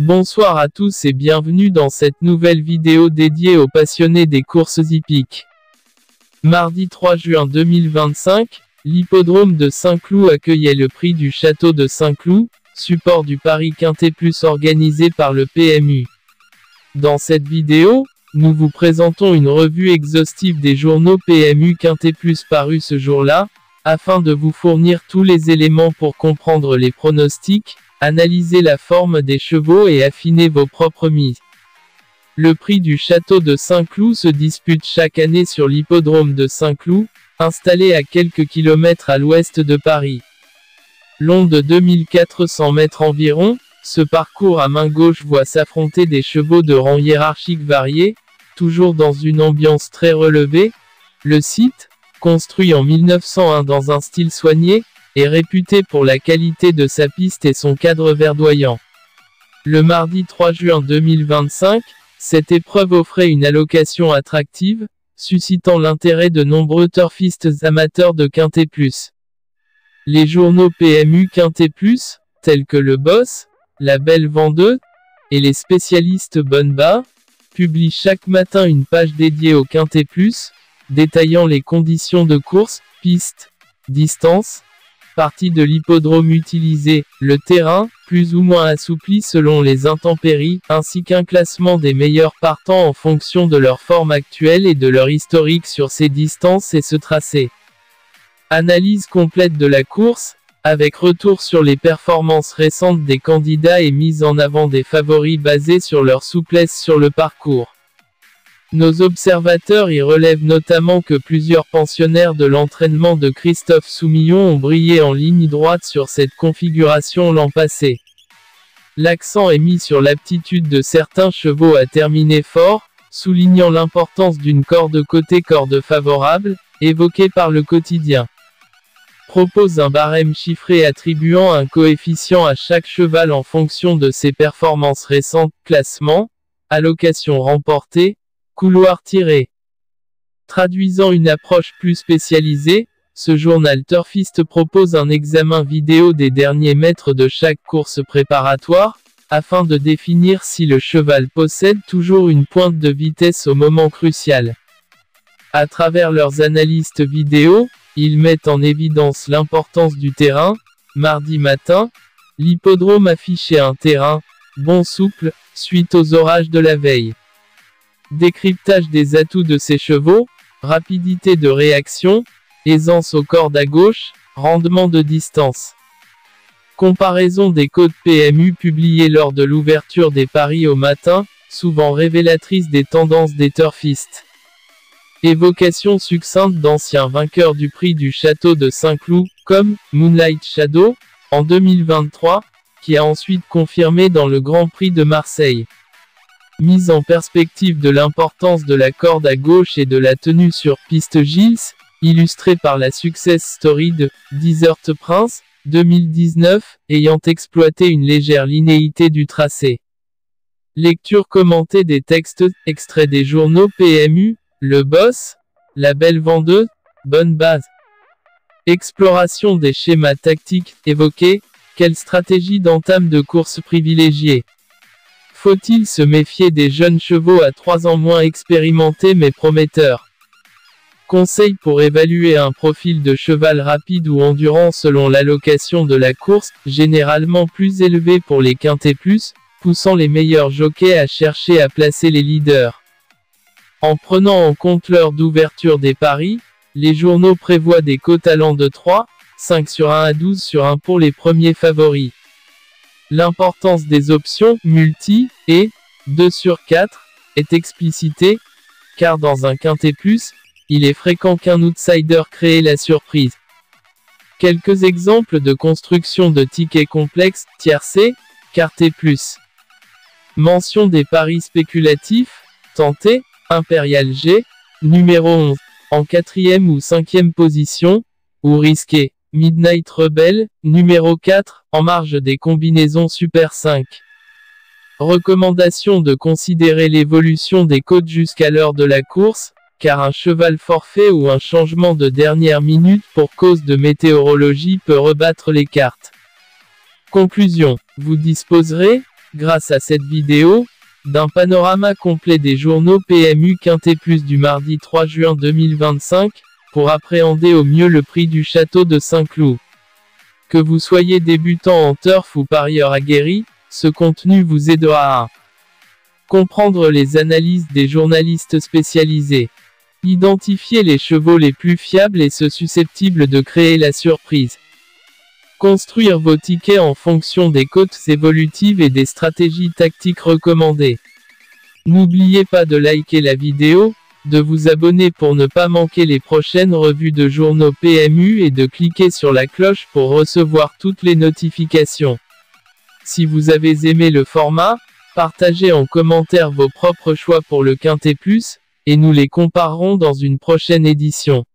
Bonsoir à tous et bienvenue dans cette nouvelle vidéo dédiée aux passionnés des courses hippiques. Mardi 3 juin 2025, l'hippodrome de Saint-Cloud accueillait le prix du Château de Saint-Cloud, support du Paris Quintet Plus organisé par le PMU. Dans cette vidéo, nous vous présentons une revue exhaustive des journaux PMU Quintet Plus parus ce jour-là, afin de vous fournir tous les éléments pour comprendre les pronostics, analyser la forme des chevaux et affiner vos propres mises. Le prix du Château de Saint-Cloud se dispute chaque année sur l'hippodrome de Saint-Cloud, installé à quelques kilomètres à l'ouest de Paris. Long de 2400 mètres environ, ce parcours à main gauche voit s'affronter des chevaux de rang hiérarchique variés, toujours dans une ambiance très relevée. Le site, construit en 1901 dans un style soigné, est réputé pour la qualité de sa piste et son cadre verdoyant. Le mardi 3 juin 2025, cette épreuve offrait une allocation attractive, suscitant l'intérêt de nombreux turfistes amateurs de Quintet Plus. Les journaux PMU Quintet Plus, tels que Le Boss, La Belle Vendeuse, et les spécialistes Bonne-Bas, publient chaque matin une page dédiée au Quintet Plus, détaillant les conditions de course, piste, distance, partie de l'hippodrome utilisé, le terrain, plus ou moins assoupli selon les intempéries, ainsi qu'un classement des meilleurs partants en fonction de leur forme actuelle et de leur historique sur ces distances et ce tracé. Analyse complète de la course, avec retour sur les performances récentes des candidats et mise en avant des favoris basés sur leur souplesse sur le parcours. Nos observateurs y relèvent notamment que plusieurs pensionnaires de l'entraînement de Christophe Soumillon ont brillé en ligne droite sur cette configuration l'an passé. L'accent est mis sur l'aptitude de certains chevaux à terminer fort, soulignant l'importance d'une corde côté corde favorable, évoquée par le quotidien. Propose un barème chiffré attribuant un coefficient à chaque cheval en fonction de ses performances récentes, classement, allocation remportée, couloir tiré. Traduisant une approche plus spécialisée, ce journal turfiste propose un examen vidéo des derniers mètres de chaque course préparatoire, afin de définir si le cheval possède toujours une pointe de vitesse au moment crucial. À travers leurs analyses vidéo, ils mettent en évidence l'importance du terrain. Mardi matin, l'hippodrome affichait un terrain bon souple, suite aux orages de la veille. Décryptage des atouts de ces chevaux, rapidité de réaction, aisance aux cordes à gauche, rendement de distance. Comparaison des codes PMU publiées lors de l'ouverture des paris au matin, souvent révélatrice des tendances des turfistes. Évocation succincte d'anciens vainqueurs du prix du Château de Saint-Cloud, comme Moonlight Shadow, en 2023, qui a ensuite confirmé dans le Grand Prix de Marseille. Mise en perspective de l'importance de la corde à gauche et de la tenue sur piste Gilles, illustrée par la success story de Desert Prince, 2019, ayant exploité une légère linéité du tracé. Lecture commentée des textes, extraits des journaux PMU, Le Boss, La Belle Vendeuse, Bonne-Bas. Exploration des schémas tactiques évoqués, quelle stratégie d'entame de course privilégiée? Faut-il se méfier des jeunes chevaux à 3 ans moins expérimentés mais prometteurs? Conseils pour évaluer un profil de cheval rapide ou endurant selon l'allocation de la course, généralement plus élevé pour les Quintet Plus, poussant les meilleurs jockeys à chercher à placer les leaders. En prenant en compte l'heure d'ouverture des paris, les journaux prévoient des cotes allant de 3, 5 sur 1 à 12 sur 1 pour les premiers favoris. L'importance des options multi et 2 sur 4 est explicitée, car dans un Quintet Plus, il est fréquent qu'un outsider crée la surprise. Quelques exemples de construction de tickets complexes, tiercé, Quintet Plus. Mention des paris spéculatifs, tenté, Impérial G, numéro 11, en 4e ou 5e position, ou risqué. Midnight Rebel, numéro 4, en marge des combinaisons Super 5. Recommandation de considérer l'évolution des cotes jusqu'à l'heure de la course, car un cheval forfait ou un changement de dernière minute pour cause de météorologie peut rebattre les cartes. Conclusion. Vous disposerez, grâce à cette vidéo, d'un panorama complet des journaux PMU Quintet Plus du mardi 3 juin 2025, pour appréhender au mieux le prix du château de Saint-Cloud. Que vous soyez débutant en turf ou parieur aguerri, ce contenu vous aidera à comprendre les analyses des journalistes spécialisés, identifier les chevaux les plus fiables et ceux susceptibles de créer la surprise, construire vos tickets en fonction des cotes évolutives et des stratégies tactiques recommandées. N'oubliez pas de liker la vidéo, de vous abonner pour ne pas manquer les prochaines revues de journaux PMU et de cliquer sur la cloche pour recevoir toutes les notifications. Si vous avez aimé le format, partagez en commentaire vos propres choix pour le Quintet Plus, et nous les comparerons dans une prochaine édition.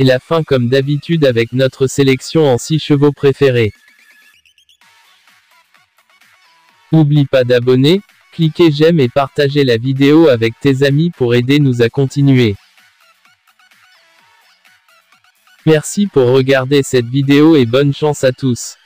Et la fin comme d'habitude avec notre sélection en 6 chevaux préférés. N'oublie pas d'abonner, cliquer j'aime et partager la vidéo avec tes amis pour aider nous à continuer. Merci pour regarder cette vidéo et bonne chance à tous.